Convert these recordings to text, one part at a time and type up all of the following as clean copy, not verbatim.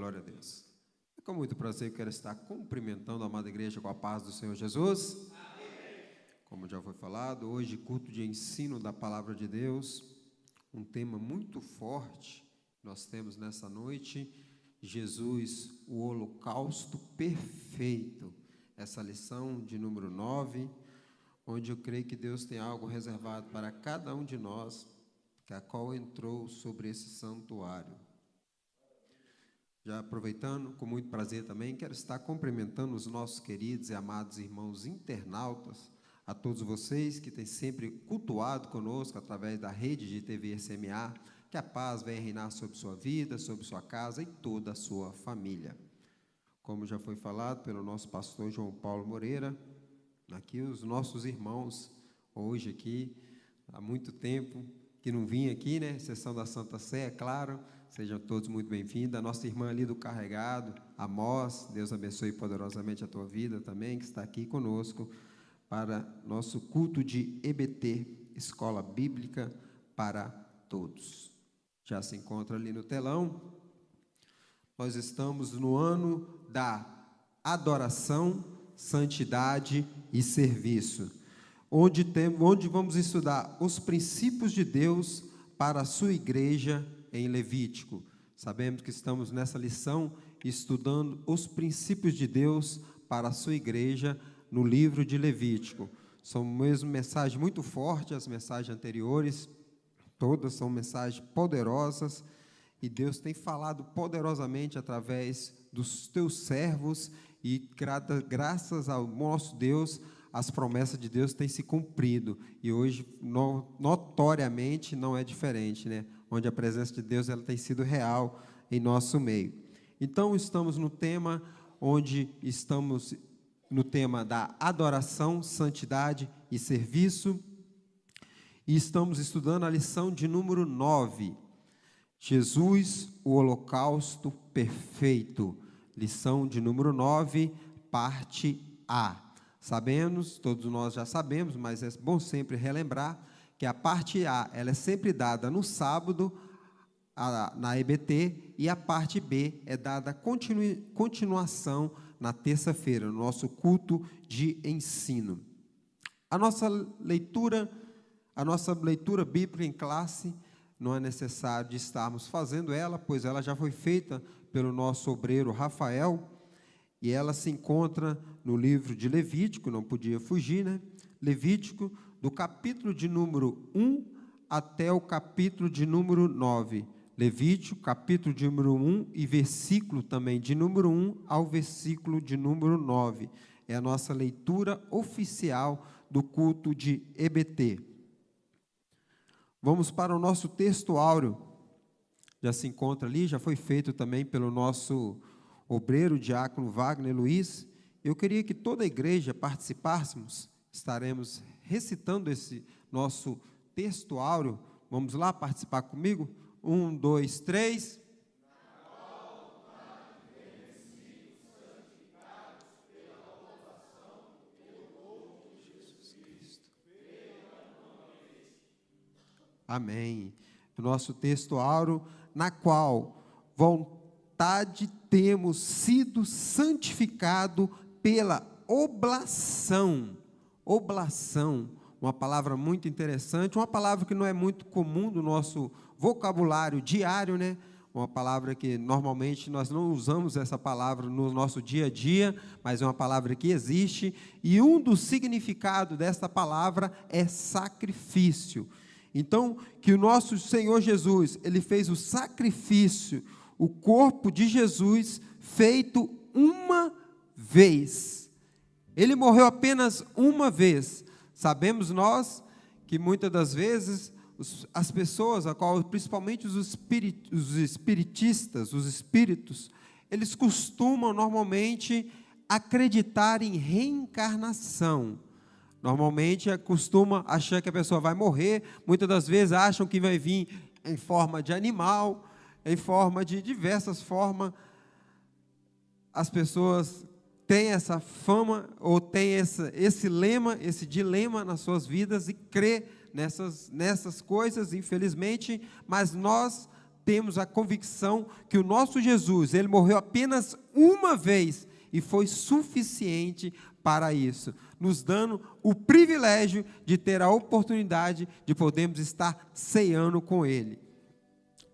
Glória a Deus. É com muito prazer que eu quero estar cumprimentando a amada igreja com a paz do Senhor Jesus. Amém. Como já foi falado, hoje culto de ensino da palavra de Deus, um tema muito forte nós temos nessa noite, Jesus, o holocausto perfeito. Essa lição de número 9, onde eu creio que Deus tem algo reservado para cada um de nós, que a qual entrou sobre esse santuário. Já aproveitando, com muito prazer também, quero estar cumprimentando os nossos queridos e amados irmãos internautas, a todos vocês que têm sempre cultuado conosco através da rede de TV SMA, que a paz venha reinar sobre sua vida, sobre sua casa e toda a sua família. Como já foi falado pelo nosso pastor João Paulo Moreira, aqui os nossos irmãos, hoje aqui, há muito tempo que não vinha aqui, né, sessão da Santa Sé, é claro, sejam todos muito bem-vindos. A nossa irmã ali do Carregado, Amós, Deus abençoe poderosamente a tua vida também, que está aqui conosco, para nosso culto de EBT, Escola Bíblica para Todos. Já se encontra ali no telão. Nós estamos no ano da adoração, santidade e serviço, onde vamos estudar os princípios de Deus para a sua igreja em Levítico. Sabemos que estamos nessa lição estudando os princípios de Deus para a sua igreja no livro de Levítico. São mesmo mensagens muito fortes, as mensagens anteriores, todas são mensagens poderosas, e Deus tem falado poderosamente através dos teus servos, e graças ao nosso Deus, as promessas de Deus têm se cumprido, e hoje, notoriamente, não é diferente, né? Onde a presença de Deus ela tem sido real em nosso meio. Então, estamos no tema da adoração, santidade e serviço, e estamos estudando a lição de número 9, Jesus, o holocausto perfeito, lição de número 9, parte A. Sabemos, todos nós já sabemos, mas é bom sempre relembrar, que a parte A ela é sempre dada no sábado, na EBT, e a parte B é dada continuação na terça-feira, no nosso culto de ensino. A nossa leitura bíblica em classe, não é necessário de estarmos fazendo ela, pois ela já foi feita pelo nosso obreiro Rafael, e ela se encontra no livro de Levítico, não podia fugir, né? Levítico, do capítulo de número 1 até o capítulo de número 9. Levítico, capítulo de número 1 e versículo também de número 1 ao versículo de número 9. É a nossa leitura oficial do culto de EBT. Vamos para o nosso texto áureo. Já se encontra ali, já foi feito também pelo nosso obreiro, diácono Wagner Luiz. Eu queria que toda a igreja participássemos, estaremos recitando esse nosso texto áureo. Vamos lá participar comigo? 1, 2, 3. Amém. O nosso texto áureo, na qual vontade temos sido santificado pela oblação. Oblação, uma palavra muito interessante, uma palavra que não é muito comum no nosso vocabulário diário, né? Uma palavra que normalmente nós não usamos essa palavra no nosso dia a dia, mas é uma palavra que existe, e um dos significados dessa palavra é sacrifício. Então, que o nosso Senhor Jesus, ele fez o sacrifício, o corpo de Jesus feito uma vez. Ele morreu apenas uma vez. Sabemos nós que muitas das vezes as pessoas, principalmente os espiritistas, os espíritos, eles costumam normalmente acreditar em reencarnação. Normalmente costuma achar que a pessoa vai morrer, muitas das vezes acham que vai vir em forma de animal, em forma de diversas formas. As pessoas têm essa fama, ou têm esse lema, esse dilema nas suas vidas, e crê nessas coisas, infelizmente, mas nós temos a convicção que o nosso Jesus, ele morreu apenas uma vez e foi suficiente para isso, nos dando o privilégio de ter a oportunidade de podermos estar ceando com ele.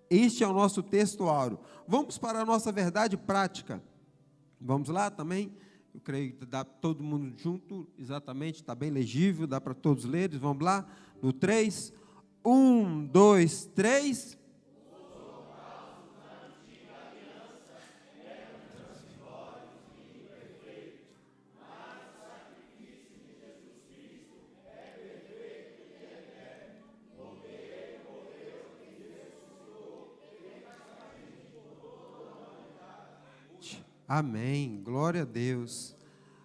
Este é o nosso texto áureo. Vamos para a nossa verdade prática. Vamos lá também? Eu creio que dá todo mundo junto, exatamente, está bem legível, dá para todos lerem. Vamos lá? No 3. 1, 2, 3. Amém, glória a Deus.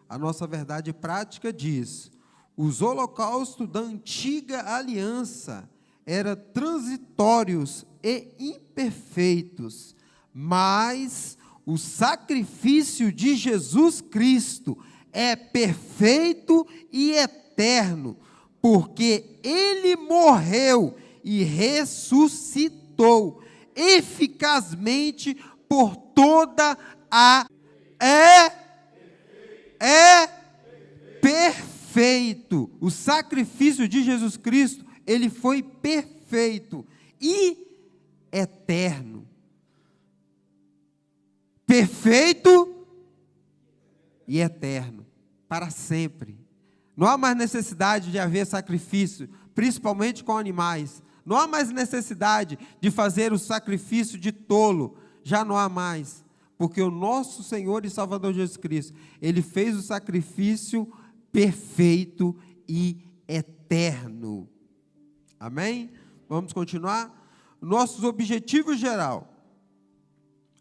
A nossa verdade prática diz: os holocaustos da antiga aliança eram transitórios e imperfeitos, mas o sacrifício de Jesus Cristo é perfeito e eterno, porque Ele morreu e ressuscitou eficazmente por toda a perfeito. O sacrifício de Jesus Cristo, ele foi perfeito e eterno. Perfeito e eterno, para sempre. Não há mais necessidade de haver sacrifício, principalmente com animais. Não há mais necessidade de fazer o sacrifício de tolo. Já não há mais. Porque o nosso Senhor e Salvador Jesus Cristo, ele fez o sacrifício perfeito e eterno. Amém? Vamos continuar? Nossos objetivos geral.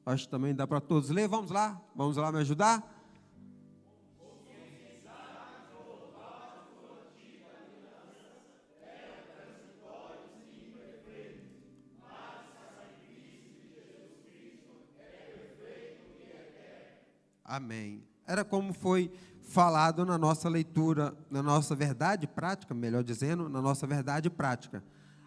Acho que também dá para todos ler. Vamos lá me ajudar? Amém. Era como foi falado na nossa leitura, na nossa verdade prática, melhor dizendo, na nossa verdade prática.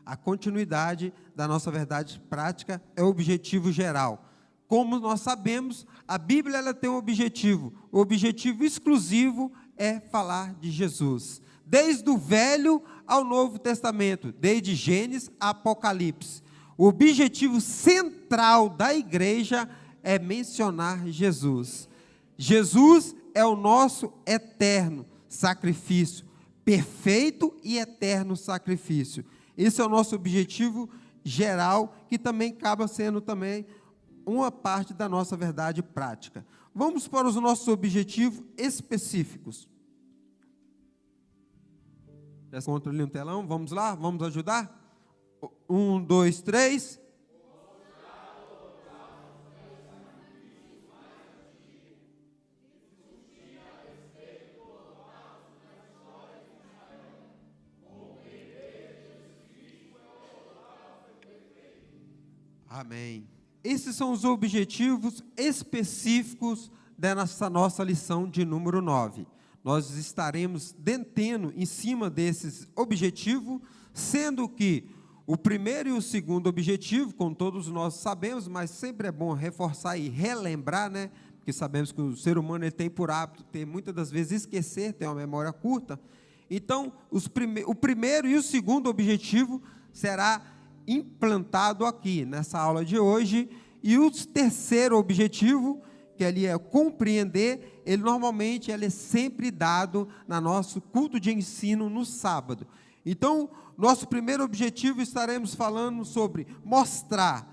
A continuidade da nossa verdade prática é o objetivo geral. Como nós sabemos, a Bíblia ela tem um objetivo. O objetivo exclusivo é falar de Jesus. Desde o Velho ao Novo Testamento, desde Gênesis a Apocalipse. O objetivo central da igreja é mencionar Jesus. Jesus é o nosso eterno sacrifício, perfeito e eterno sacrifício. Esse é o nosso objetivo geral, que também acaba sendo também uma parte da nossa verdade prática. Vamos para os nossos objetivos específicos. Já encontra ali no telão, vamos lá, vamos ajudar? 1, 2, 3... Amém. Esses são os objetivos específicos dessa nossa lição de número 9. Nós estaremos detendo em cima desses objetivos, sendo que o primeiro e o segundo objetivo, como todos nós sabemos, mas sempre é bom reforçar e relembrar, né? Porque sabemos que o ser humano ele tem por hábito, muitas das vezes esquecer, tem uma memória curta. Então, o primeiro e o segundo objetivo será implantado aqui, nessa aula de hoje, e o terceiro objetivo, que ali é compreender, ele normalmente é sempre dado no nosso culto de ensino no sábado. Então, nosso primeiro objetivo, estaremos falando sobre mostrar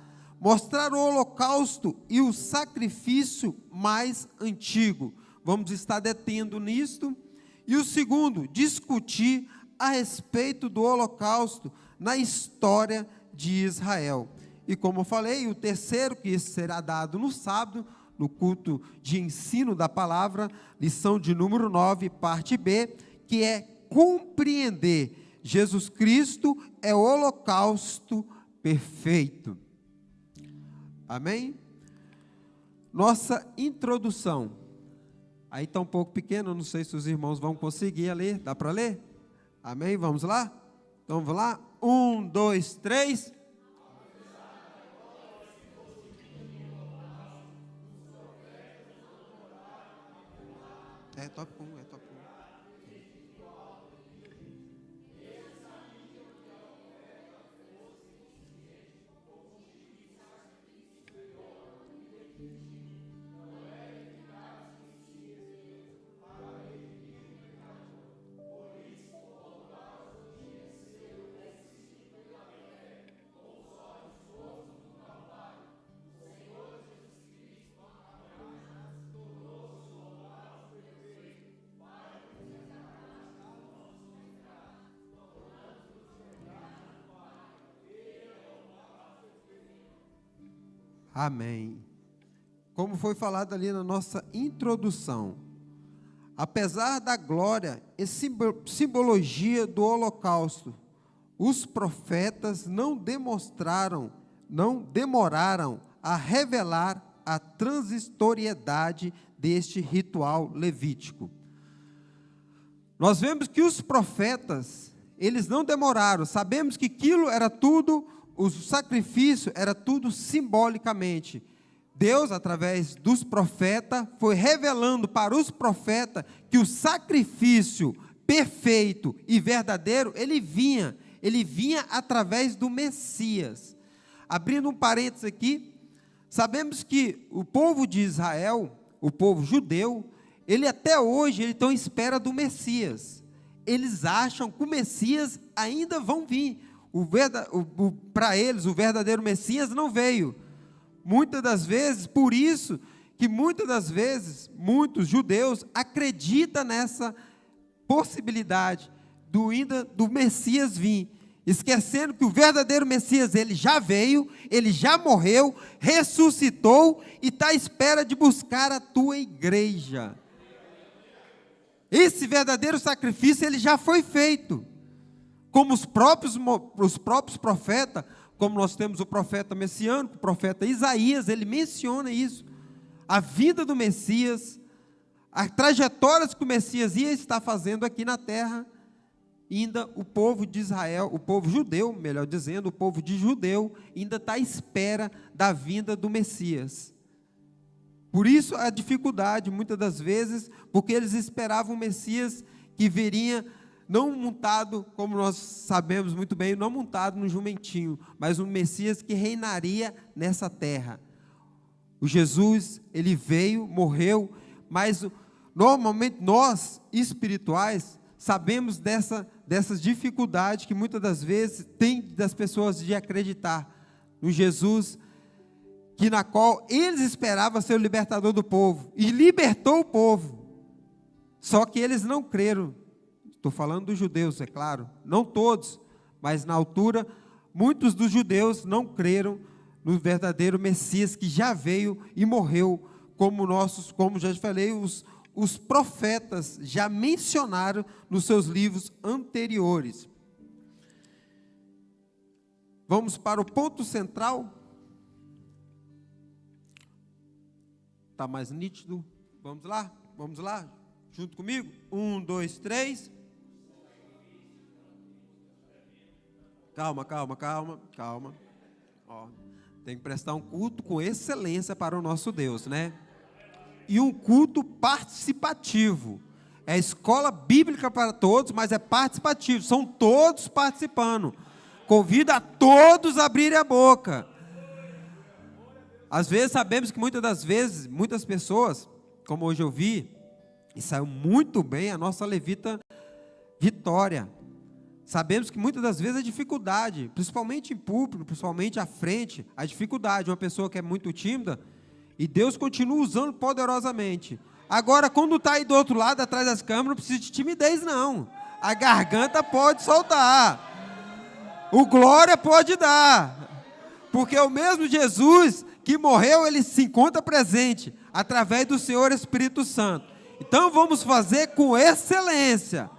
o holocausto e o sacrifício mais antigo. Vamos estar detendo nisto. E o segundo, discutir a respeito do holocausto na história de Israel. E como eu falei, o terceiro, que será dado no sábado, no culto de ensino da palavra, lição de número 9, parte B, que é compreender Jesus Cristo é o holocausto perfeito. Amém? Nossa introdução. Aí está um pouco pequeno, não sei se os irmãos vão conseguir ler. Dá para ler? Amém? Vamos lá? Então vamos lá? 1, 2, 3. É tópico 1, é tópico 1. Amém. Como foi falado ali na nossa introdução, apesar da glória e simbologia do holocausto, os profetas não demoraram a revelar a transitoriedade deste ritual levítico. Nós vemos que os profetas, eles não demoraram, sabemos que aquilo era tudo, o sacrifício era tudo simbolicamente. Deus, através dos profetas, foi revelando para os profetas que o sacrifício perfeito e verdadeiro, ele vinha através do Messias. Abrindo um parênteses aqui, sabemos que o povo de Israel, o povo judeu, ele até hoje, ele está em espera do Messias. Eles acham que o Messias ainda vão vir. Para eles, o verdadeiro Messias não veio. Muitas das vezes, por isso que muitas das vezes, muitos judeus acreditam nessa possibilidade do Messias vir, esquecendo que o verdadeiro Messias, ele já veio, ele já morreu, ressuscitou e está à espera de buscar a tua igreja. Esse verdadeiro sacrifício, ele já foi feito. Como os próprios profetas, como nós temos o profeta messiânico, o profeta Isaías, ele menciona isso. A vida do Messias, as trajetórias que o Messias ia estar fazendo aqui na terra, ainda o povo de Israel, o povo judeu, melhor dizendo, o povo de judeu, ainda está à espera da vinda do Messias. Por isso a dificuldade, muitas das vezes, porque eles esperavam o Messias que viria não montado, como nós sabemos muito bem, não montado no jumentinho, mas um Messias que reinaria nessa terra. O Jesus, ele veio, morreu, mas normalmente nós, espirituais, sabemos dessas dificuldades que muitas das vezes tem das pessoas de acreditar no Jesus, que na qual eles esperavam ser o libertador do povo, e libertou o povo, só que eles não creram. Estou falando dos judeus, é claro, não todos, mas na altura, muitos dos judeus não creram no verdadeiro Messias que já veio e morreu, como já falei, os profetas já mencionaram nos seus livros anteriores. Vamos para o ponto central. Está mais nítido? Vamos lá, junto comigo? 1, 2, 3. Calma. Ó, tem que prestar um culto com excelência para o nosso Deus, né? E um culto participativo. É escola bíblica para todos, mas é participativo. São todos participando. Convido a todos a abrirem a boca. Às vezes sabemos que muitas pessoas, como hoje eu vi, e saiu muito bem a nossa levita Vitória. Sabemos que muitas das vezes a dificuldade, principalmente em público, principalmente à frente, a dificuldade, uma pessoa que é muito tímida, e Deus continua usando poderosamente. Agora, quando está aí do outro lado, atrás das câmeras, não precisa de timidez, não. A garganta pode soltar. O glória pode dar. Porque o mesmo Jesus que morreu, ele se encontra presente, através do Senhor Espírito Santo. Então, vamos fazer com excelência.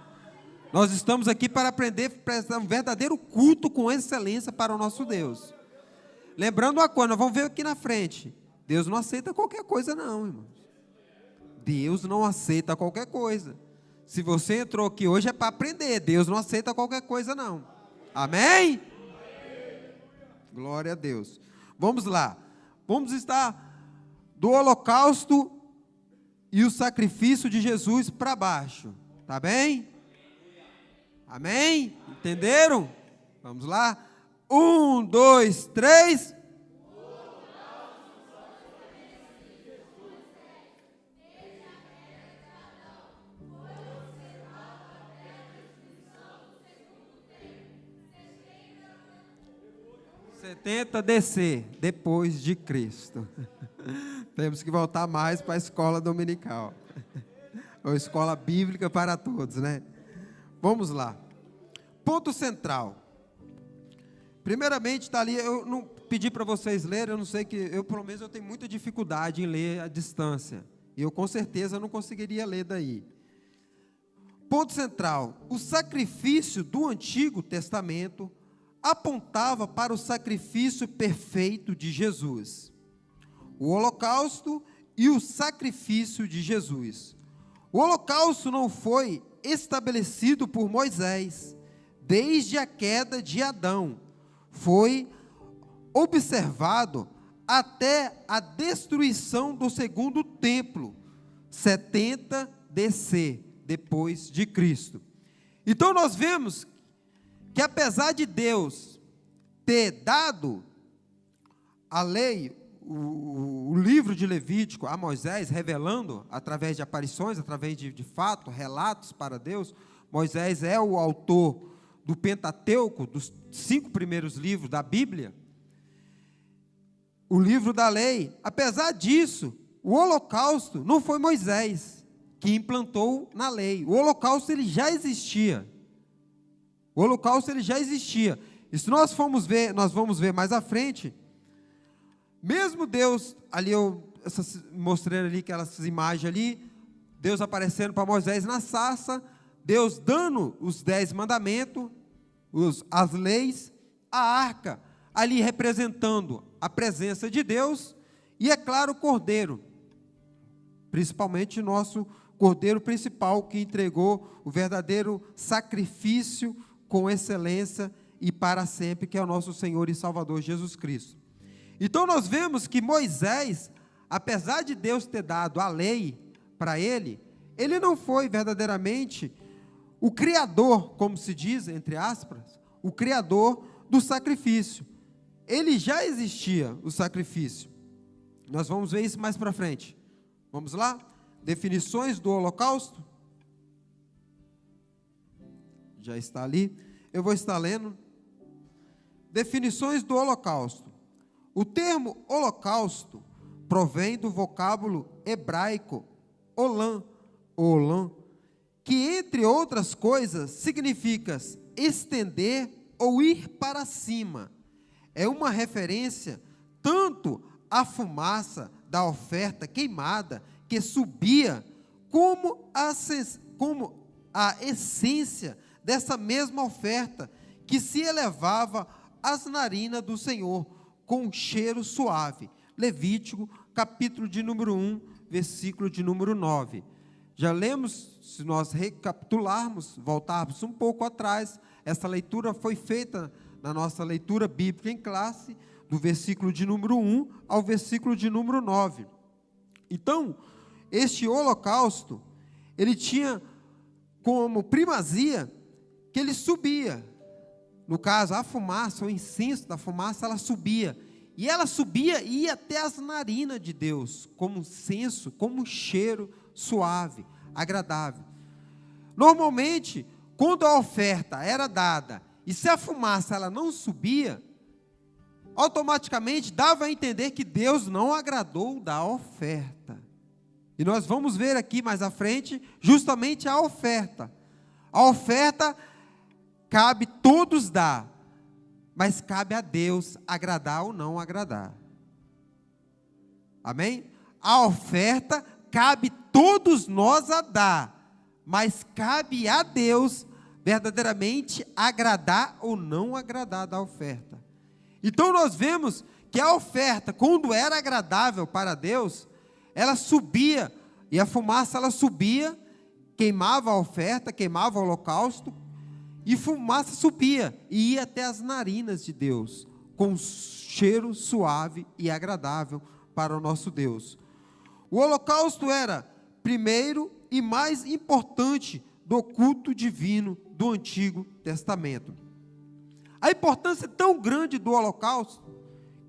Nós estamos aqui para aprender a prestar um verdadeiro culto com excelência para o nosso Deus. Lembrando uma coisa, nós vamos ver aqui na frente. Deus não aceita qualquer coisa não, irmãos. Deus não aceita qualquer coisa. Se você entrou aqui hoje é para aprender. Deus não aceita qualquer coisa não. Amém? Glória a Deus. Vamos lá. Vamos estar do holocausto e o sacrifício de Jesus para baixo. Tá bem? Amém? Entenderam? Vamos lá? 1, 2, 3. DC, depois de Cristo. Temos que voltar mais para a escola dominical. Ou escola bíblica para todos, né? Vamos lá. Ponto central. Primeiramente, está ali, eu não pedi para vocês lerem, eu não sei que, eu pelo menos eu tenho muita dificuldade em ler à distância. E eu com certeza não conseguiria ler daí. Ponto central. O sacrifício do Antigo Testamento apontava para o sacrifício perfeito de Jesus. O holocausto e o sacrifício de Jesus. O holocausto não foi estabelecido por Moisés desde a queda de Adão. Foi observado até a destruição do segundo templo, 70 DC, depois de Cristo. Então nós vemos que apesar de Deus ter dado a lei, o livro de Levítico a Moisés, revelando através de aparições, através de fatos, relatos para Deus, Moisés é o autor do Pentateuco, dos 5 primeiros livros da Bíblia, o livro da lei. Apesar disso, o holocausto não foi Moisés que implantou na lei. O holocausto ele já existia. O holocausto ele já existia. E se nós vamos ver mais à frente, mesmo Deus, ali mostrei ali aquelas imagens ali, Deus aparecendo para Moisés na sarça, Deus dando os 10 mandamentos, as leis, a arca, ali representando a presença de Deus, e é claro o cordeiro, principalmente nosso cordeiro principal, que entregou o verdadeiro sacrifício com excelência e para sempre, que é o nosso Senhor e Salvador Jesus Cristo. Então nós vemos que Moisés, apesar de Deus ter dado a lei para ele não foi verdadeiramente o criador, como se diz, entre aspas, o criador do sacrifício. Ele já existia, o sacrifício. Nós vamos ver isso mais para frente. Vamos lá? Definições do holocausto. Já está ali. Eu vou estar lendo. Definições do holocausto. O termo holocausto provém do vocábulo hebraico olam, que entre outras coisas significa estender ou ir para cima. É uma referência tanto à fumaça da oferta queimada que subia, como a essência dessa mesma oferta que se elevava às narinas do Senhor com um cheiro suave. Levítico, capítulo de número 1, versículo de número 9. Já lemos, se nós recapitularmos, voltarmos um pouco atrás, essa leitura foi feita na nossa leitura bíblica em classe, do versículo de número 1 ao versículo de número 9. Então, este holocausto, ele tinha como primazia que ele subia. No caso, a fumaça, o incenso da fumaça, ela subia. E ela subia e ia até as narinas de Deus, como um incenso, como um cheiro suave, agradável. Normalmente, quando a oferta era dada, e se a fumaça ela não subia, automaticamente dava a entender que Deus não agradou da oferta. E nós vamos ver aqui mais à frente, justamente a oferta. A oferta cabe todos dar, mas cabe a Deus agradar ou não agradar. Amém? A oferta cabe todos nós a dar, mas cabe a Deus verdadeiramente agradar ou não agradar da oferta. Então nós vemos que a oferta, quando era agradável para Deus, ela subia, e a fumaça ela subia, queimava a oferta, queimava o holocausto, e fumaça subia, e ia até as narinas de Deus, com cheiro suave e agradável para o nosso Deus. O holocausto era primeiro e mais importante do culto divino do Antigo Testamento. A importância tão grande do holocausto,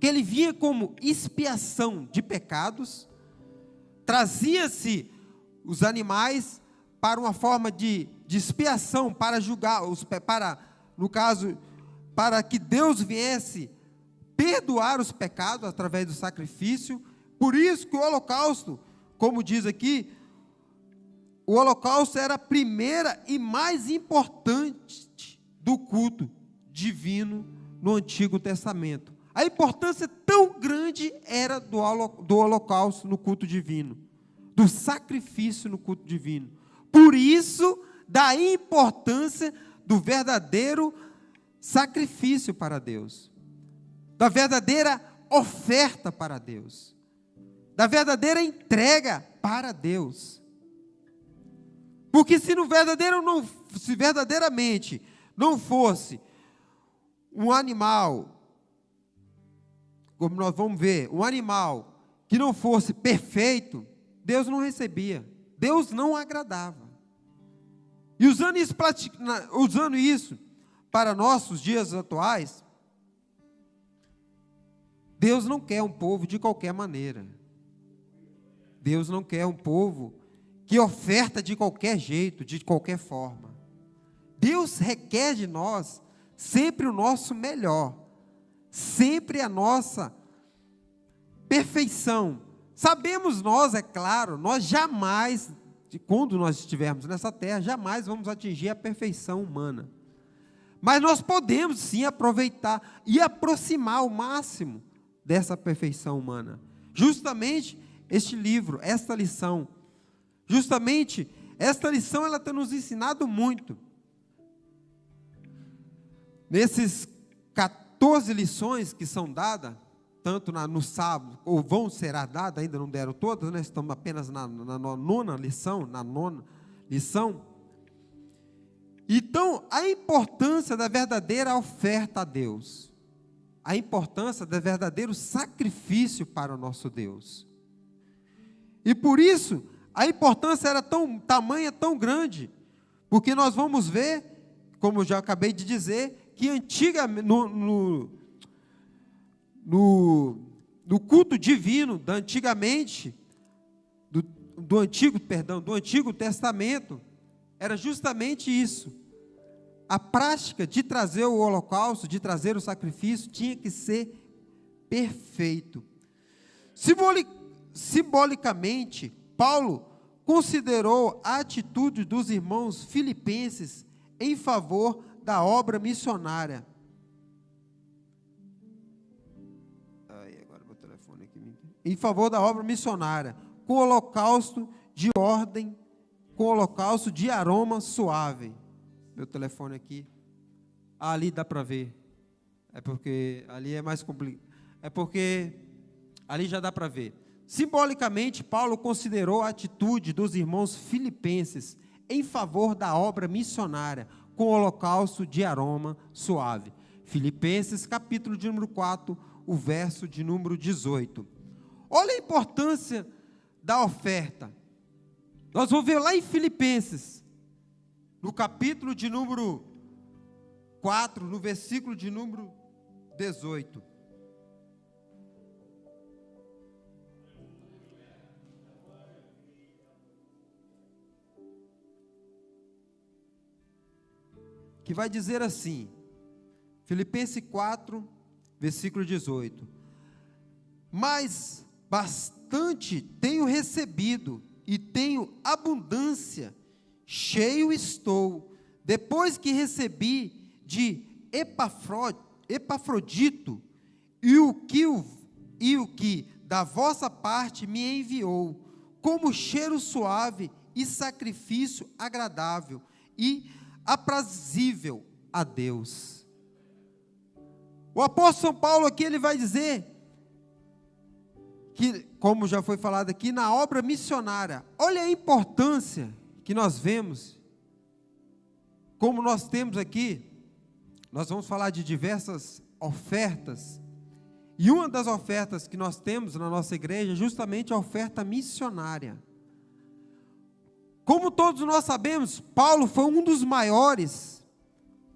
que ele vinha como expiação de pecados, trazia-se os animais para uma forma de expiação, para julgar, no caso, para que Deus viesse perdoar os pecados através do sacrifício. Por isso que o holocausto, como diz aqui, o holocausto era a primeira e mais importante do culto divino no Antigo Testamento. A importância tão grande era do holocausto no culto divino, do sacrifício no culto divino. Por isso, da importância do verdadeiro sacrifício para Deus, da verdadeira oferta para Deus, da verdadeira entrega para Deus. Porque se verdadeiramente não fosse um animal, como nós vamos ver, um animal que não fosse perfeito, Deus não recebia, Deus não agradava. E usando isso para nossos dias atuais, Deus não quer um povo de qualquer maneira. Deus não quer um povo que oferta de qualquer jeito, de qualquer forma. Deus requer de nós sempre o nosso melhor, sempre a nossa perfeição. Sabemos nós, é claro, nós jamais, quando nós estivermos nessa terra, jamais vamos atingir a perfeição humana. Mas nós podemos sim aproveitar e aproximar ao máximo dessa perfeição humana. Justamente este livro, esta lição, ela tem nos ensinado muito. Nesses 14 lições que são dadas, tanto no sábado, ou vão ser dadas, ainda não deram todas, né? Estamos apenas na nona lição. Então, a importância da verdadeira oferta a Deus, a importância do verdadeiro sacrifício para o nosso Deus. E por isso, a importância era tamanha, tão grande, porque nós vamos ver, como eu já acabei de dizer, que no culto divino da antigamente, do Antigo Testamento, era justamente isso. A prática de trazer o holocausto, de trazer o sacrifício, tinha que ser perfeito. Simbolicamente, Paulo considerou a atitude dos irmãos filipenses em favor da obra missionária. Agora meu telefone aqui. Em favor da obra missionária, com holocausto de ordem, com holocausto de aroma suave. Meu telefone aqui. Ali dá para ver. É porque ali é mais complicado. É porque ali já dá para ver. Simbolicamente, Paulo considerou a atitude dos irmãos filipenses em favor da obra missionária, com holocausto de aroma suave. Filipenses, capítulo de número 4, o verso de número 18. Olha a importância da oferta. Nós vamos ver lá em Filipenses, no capítulo de número 4, no versículo de número 18. Que vai dizer assim, Filipenses 4, versículo 18. Mas bastante tenho recebido e tenho abundância, cheio estou, depois que recebi de Epafrodito e o que da vossa parte me enviou, como cheiro suave e sacrifício agradável e aprazível a Deus. O apóstolo São Paulo aqui, ele vai dizer que, como já foi falado aqui, na obra missionária, olha a importância que nós vemos, como nós temos aqui, nós vamos falar de diversas ofertas, e uma das ofertas que nós temos na nossa igreja é justamente a oferta missionária. Como todos nós sabemos, Paulo foi um dos maiores,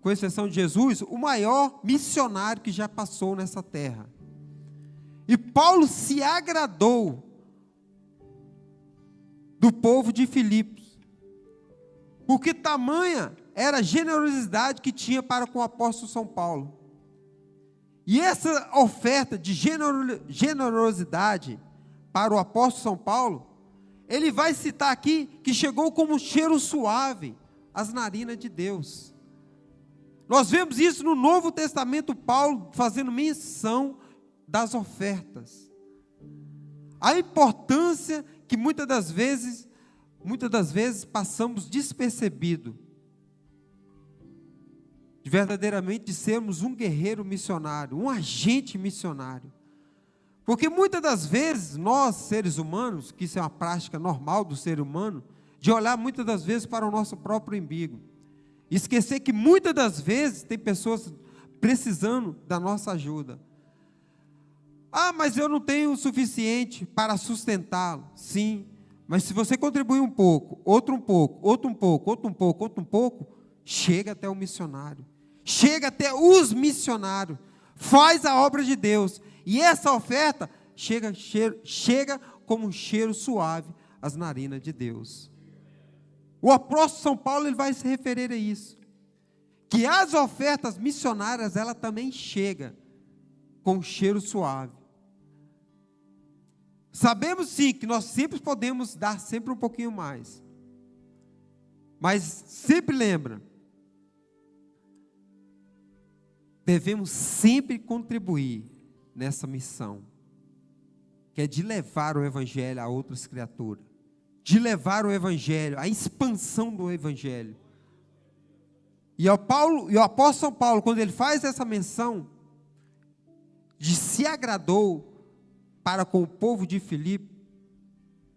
com exceção de Jesus, o maior missionário que já passou nessa terra. E Paulo se agradou do povo de Filipos, porque tamanha era a generosidade que tinha para com o apóstolo São Paulo. E essa oferta de generosidade para o apóstolo São Paulo, ele vai citar aqui que chegou como um cheiro suave às narinas de Deus. Nós vemos isso no Novo Testamento, Paulo fazendo menção das ofertas. A importância que muitas das vezes passamos despercebido, verdadeiramente de sermos um guerreiro missionário, um agente missionário. Porque muitas das vezes, nós, seres humanos, que isso é uma prática normal do ser humano, de olhar muitas das vezes para o nosso próprio umbigo, esquecer que muitas das vezes tem pessoas precisando da nossa ajuda. Ah, mas eu não tenho o suficiente para sustentá-lo. Sim, mas se você contribuir um pouco, outro um pouco, outro um pouco, outro um pouco, outro um pouco, chega até o missionário, chega até os missionários, faz a obra de Deus, e essa oferta chega como um cheiro suave às narinas de Deus. O apóstolo São Paulo ele vai se referir a isso, que as ofertas missionárias, ela também chega com um cheiro suave. Sabemos sim que nós sempre podemos dar sempre um pouquinho mais, mas sempre lembra, devemos sempre contribuir nessa missão, que é de levar o Evangelho a outras criaturas, de levar o Evangelho, a expansão do Evangelho. E o apóstolo São Paulo, quando ele faz essa menção, de se agradou para com o povo de Filipe,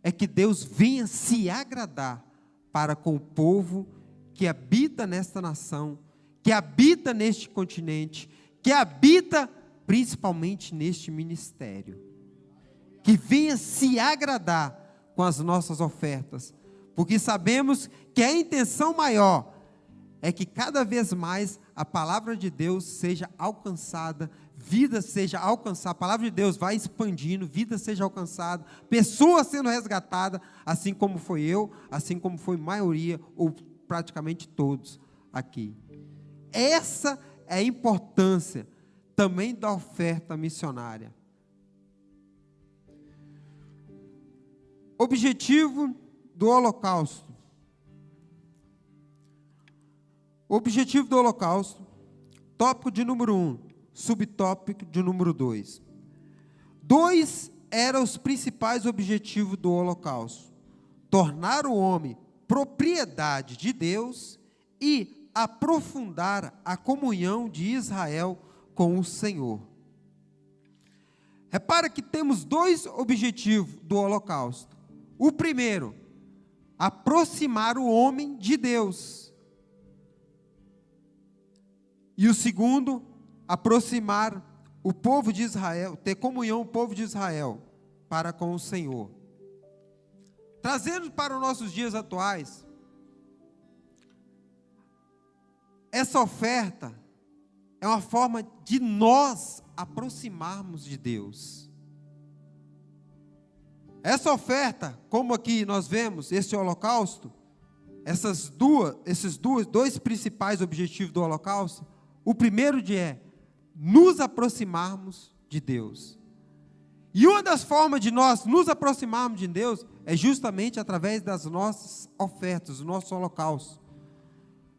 é que Deus venha se agradar para com o povo que habita nesta nação, que habita neste continente, que habita principalmente neste ministério, que venha se agradar com as nossas ofertas, porque sabemos que a intenção maior é que cada vez mais a palavra de Deus seja alcançada, vida seja alcançada, a palavra de Deus vai expandindo, vida seja alcançada, pessoas sendo resgatadas, assim como foi eu, assim como foi a maioria, ou praticamente todos aqui. Essa é a importância também da oferta missionária. Objetivo do Holocausto. Objetivo do Holocausto, tópico de número 1, subtópico de número 2. 2 eram os principais objetivos do Holocausto: tornar o homem propriedade de Deus e aprofundar a comunhão de Israel com o Senhor. Repara que temos 2 objetivos do Holocausto. O primeiro, aproximar o homem de Deus. E o segundo, aproximar o povo de Israel, ter comunhão o povo de Israel para com o Senhor. Trazendo para os nossos dias atuais, essa oferta é uma forma de nós aproximarmos de Deus. Essa oferta, como aqui nós vemos, esse holocausto, esses dois principais objetivos do holocausto, o primeiro é nos aproximarmos de Deus. E uma das formas de nós nos aproximarmos de Deus é justamente através das nossas ofertas, do nosso holocausto.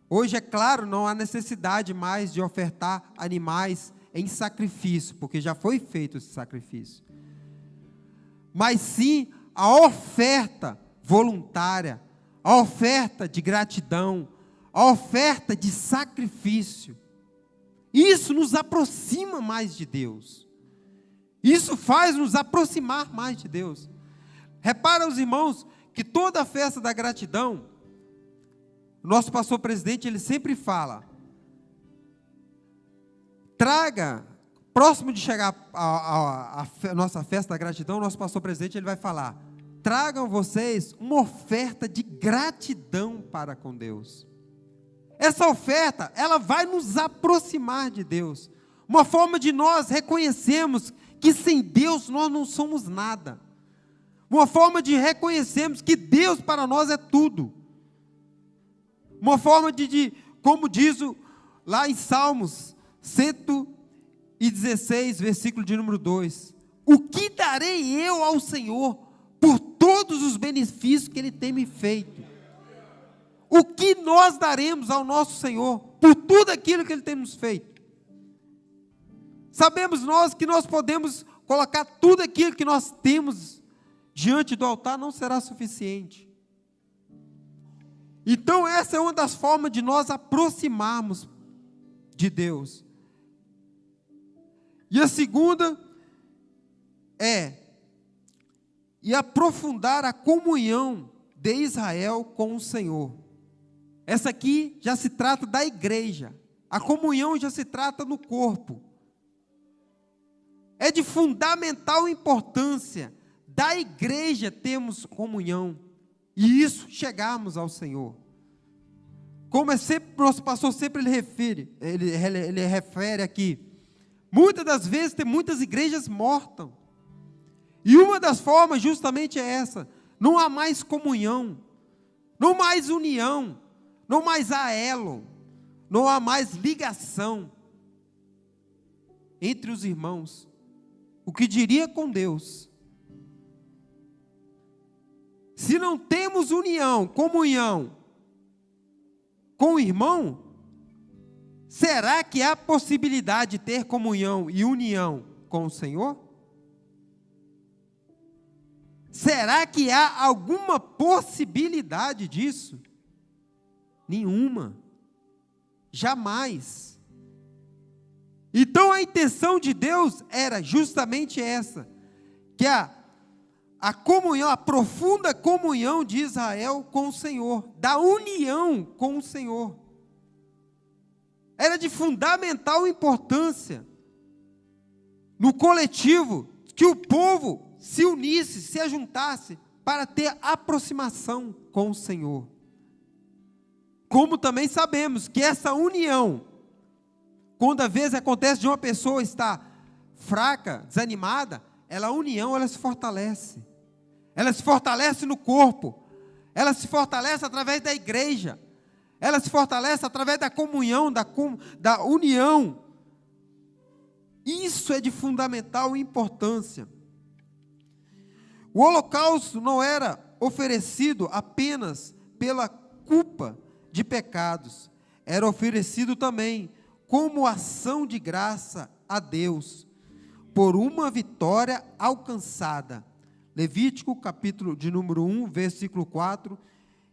Hoje, é claro, não há necessidade mais de ofertar animais em sacrifício, porque já foi feito esse sacrifício. Mas sim, a oferta voluntária, a oferta de gratidão, a oferta de sacrifício. Isso nos aproxima mais de Deus. Isso faz nos aproximar mais de Deus. Repara, os irmãos, que toda a festa da gratidão, o nosso pastor presidente, ele sempre fala, traga, próximo de chegar a nossa festa da gratidão, o nosso pastor presidente, ele vai falar, tragam vocês uma oferta de gratidão para com Deus. Essa oferta, ela vai nos aproximar de Deus. Uma forma de nós reconhecermos que sem Deus nós não somos nada. Uma forma de reconhecermos que Deus para nós é tudo. Uma forma como diz lá em Salmos 116, versículo de número 2. O que darei eu ao Senhor por todos os benefícios que Ele tem me feito? O que nós daremos ao nosso Senhor por tudo aquilo que Ele tem nos feito? Sabemos nós que nós podemos colocar tudo aquilo que nós temos diante do altar, não será suficiente. Então essa é uma das formas de nós aproximarmos de Deus. E a segunda e aprofundar a comunhão de Israel com o Senhor. Essa aqui já se trata da igreja. A comunhão já se trata no corpo. É de fundamental importância da igreja termos comunhão. E isso chegarmos ao Senhor. Como nosso pastor sempre ele refere aqui. Muitas das vezes tem muitas igrejas mortas. E uma das formas justamente é essa. Não há mais comunhão. Não mais união. Não mais há elo. Não há mais ligação entre os irmãos. O que diria com Deus? Se não temos união, comunhão com o irmão, será que há possibilidade de ter comunhão e união com o Senhor? Será que há alguma possibilidade disso? Nenhuma. Jamais. Então a intenção de Deus era justamente essa, que a comunhão, a profunda comunhão de Israel com o Senhor, da união com o Senhor, era de fundamental importância no coletivo, que o povo se unisse, se ajuntasse para ter aproximação com o Senhor. Como também sabemos que essa união, quando às vezes acontece de uma pessoa estar fraca, desanimada, a união ela se fortalece. Ela se fortalece no corpo. Ela se fortalece através da igreja. Ela se fortalece através da comunhão, da união. Isso é de fundamental importância. O holocausto não era oferecido apenas pela culpa de pecados. Era oferecido também como ação de graça a Deus, por uma vitória alcançada. Levítico, capítulo de número 1, versículo 4,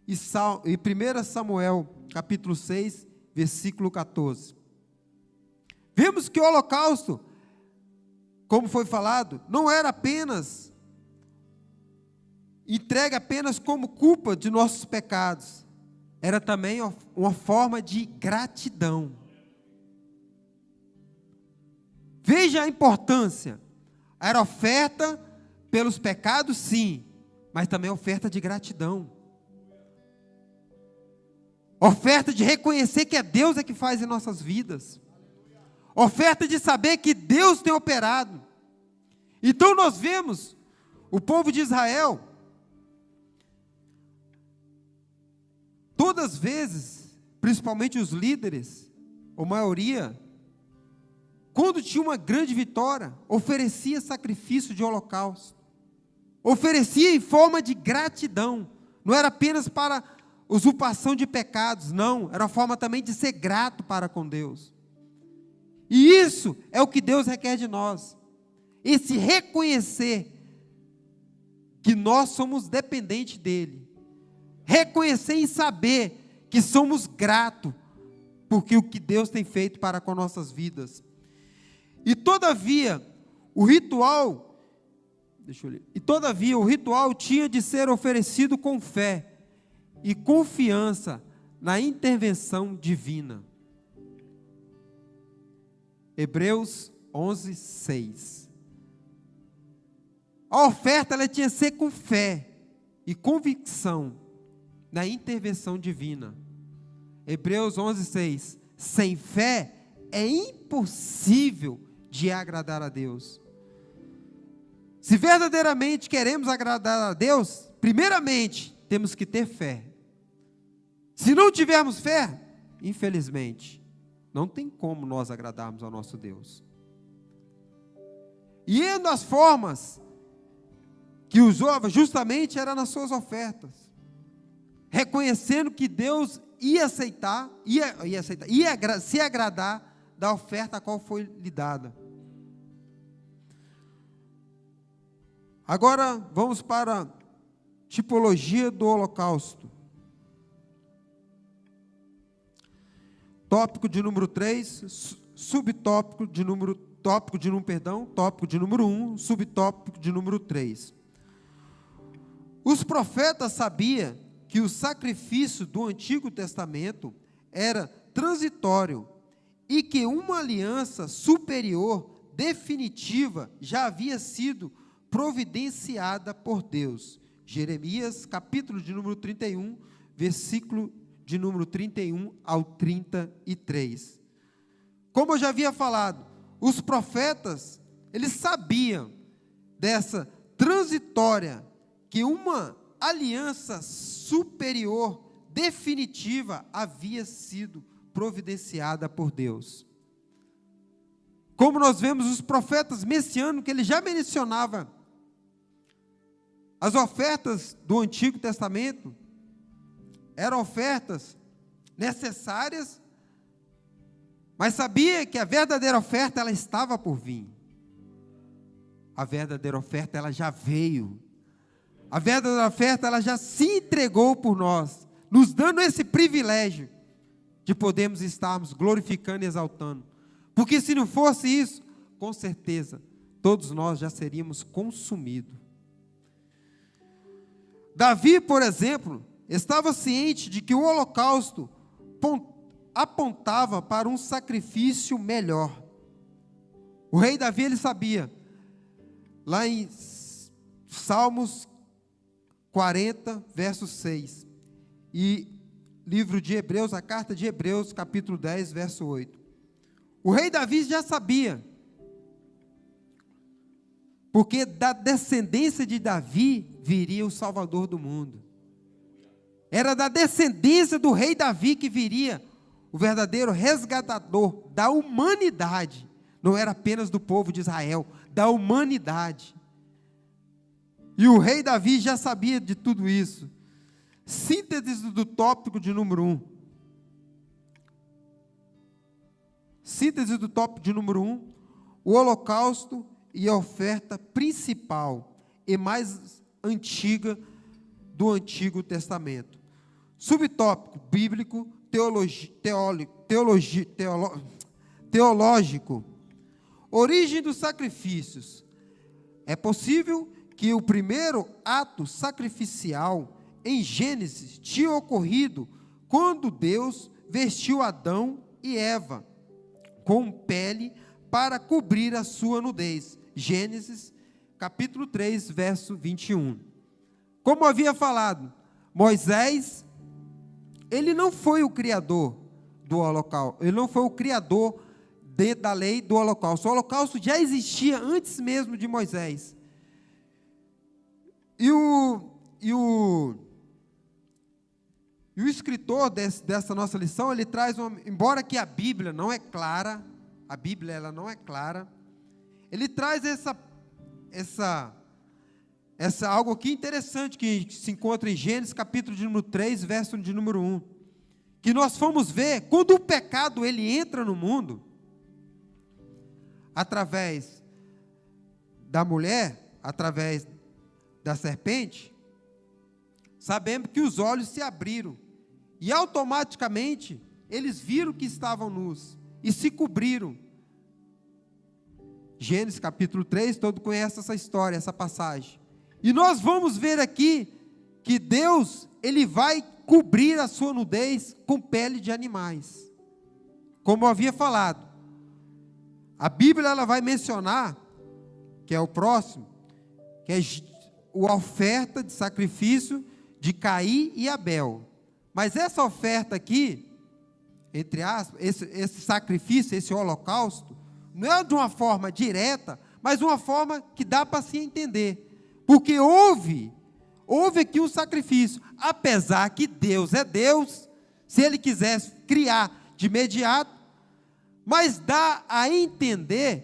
e 1 Samuel, capítulo 6, versículo 14. Vemos que o holocausto, como foi falado, não era apenas entregue apenas como culpa de nossos pecados, era também uma forma de gratidão. Veja a importância. Era oferta pelos pecados, sim, mas também oferta de gratidão. Oferta de reconhecer que é Deus que faz em nossas vidas. Oferta de saber que Deus tem operado. Então nós vemos o povo de Israel, todas as vezes, principalmente os líderes, a maioria, quando tinha uma grande vitória, oferecia sacrifício de holocausto. Oferecia em forma de gratidão. Não era apenas para usurpação de pecados, não. Era uma forma também de ser grato para com Deus. E isso é o que Deus requer de nós. Esse reconhecer que nós somos dependentes dEle. Reconhecer e saber que somos gratos porque o que Deus tem feito para com nossas vidas. E todavia, o ritual tinha de ser oferecido com fé e confiança na intervenção divina. Hebreus 11, 6. A oferta ela tinha que ser com fé e convicção na intervenção divina. Hebreus 11:6. Sem fé é impossível de agradar a Deus. Se verdadeiramente queremos agradar a Deus, primeiramente temos que ter fé. Se não tivermos fé, infelizmente, não tem como nós agradarmos ao nosso Deus. E uma das formas que usou justamente era nas suas ofertas, reconhecendo que Deus ia se agradar da oferta a qual foi lhe dada. Agora vamos para a tipologia do holocausto. Tópico de número 3, subtópico de número, tópico de número 1, subtópico de número 3. Os profetas sabiam que o sacrifício do Antigo Testamento era transitório e que uma aliança superior, definitiva, já havia sido providenciada por Deus. Jeremias, capítulo de número 31, versículo de número 31 ao 33. Como eu já havia falado, os profetas, eles sabiam dessa transitória, que uma aliança superior, definitiva, havia sido providenciada por Deus. Como nós vemos os profetas messiânicos, que ele já mencionava as ofertas do Antigo Testamento, eram ofertas necessárias, mas sabia que a verdadeira oferta, ela estava por vir. A verdadeira oferta, ela já veio. A verdadeira oferta, ela já se entregou por nós, nos dando esse privilégio de podermos estarmos glorificando e exaltando. Porque se não fosse isso, com certeza, todos nós já seríamos consumidos. Davi, por exemplo, estava ciente de que o holocausto apontava para um sacrifício melhor. O rei Davi, ele sabia, lá em Salmos 40, verso 6, e livro de Hebreus, a carta de Hebreus, capítulo 10, verso 8. O rei Davi já sabia, porque da descendência de Davi viria o Salvador do mundo. Era da descendência do rei Davi que viria o verdadeiro resgatador da humanidade. Não era apenas do povo de Israel, da humanidade. E o rei Davi já sabia de tudo isso. Síntese do tópico de número 1. Síntese do tópico de número 1. O holocausto e a oferta principal e mais antiga do Antigo Testamento. Subtópico bíblico, teológico. Origem dos sacrifícios. É possível que o primeiro ato sacrificial em Gênesis tinha ocorrido quando Deus vestiu Adão e Eva com pele para cobrir a sua nudez. Gênesis, capítulo 3, verso 21. Como havia falado, Moisés, ele não foi o criador do holocausto, ele não foi o criador da lei do holocausto. O holocausto já existia antes mesmo de Moisés. E o escritor dessa nossa lição, ele traz embora que a Bíblia não é clara, ela não é clara, ele traz essa algo aqui interessante que se encontra em Gênesis, capítulo de número 3, verso de número 1, que nós fomos ver, quando o pecado ele entra no mundo, através da mulher, através da serpente, sabemos que os olhos se abriram, e automaticamente, eles viram que estavam nus, e se cobriram. Gênesis capítulo 3, todo conhece essa história, essa passagem. E nós vamos ver aqui, que Deus, ele vai cobrir a sua nudez com pele de animais. Como eu havia falado, a Bíblia ela vai mencionar, que é o próximo, que é a oferta de sacrifício de Caim e Abel. Mas essa oferta aqui, entre aspas, esse sacrifício, esse holocausto, não é de uma forma direta, mas uma forma que dá para se entender. Porque houve aqui um sacrifício, apesar que Deus é Deus, se Ele quisesse criar de imediato, mas dá a entender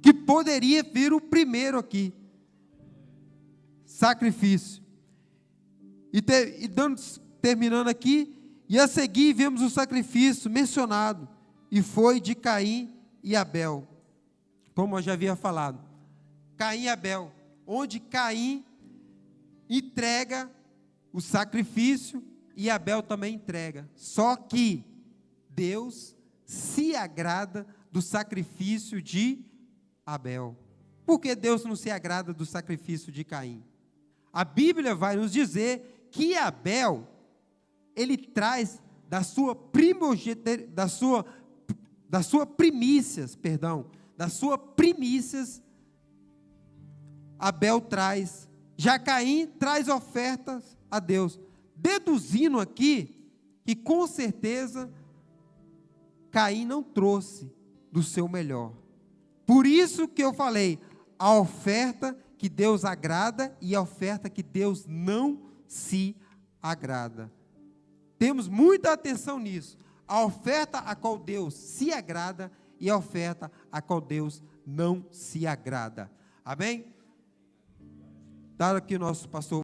que poderia vir o primeiro aqui, sacrifício. Terminando aqui, e a seguir vemos o sacrifício mencionado, e foi de Caim e Abel, como eu já havia falado, Caim e Abel, onde Caim entrega o sacrifício, e Abel também entrega, só que Deus se agrada do sacrifício de Abel. Por que Deus não se agrada do sacrifício de Caim? A Bíblia vai nos dizer que Abel, ele traz das suas primícias, Abel traz, já Caim traz ofertas a Deus, deduzindo aqui que com certeza Caim não trouxe do seu melhor. Por isso que eu falei, a oferta que Deus agrada e a oferta que Deus não se agrada. Temos muita atenção nisso. A oferta a qual Deus se agrada e a oferta a qual Deus não se agrada. Amém? Dá aqui o nosso pastor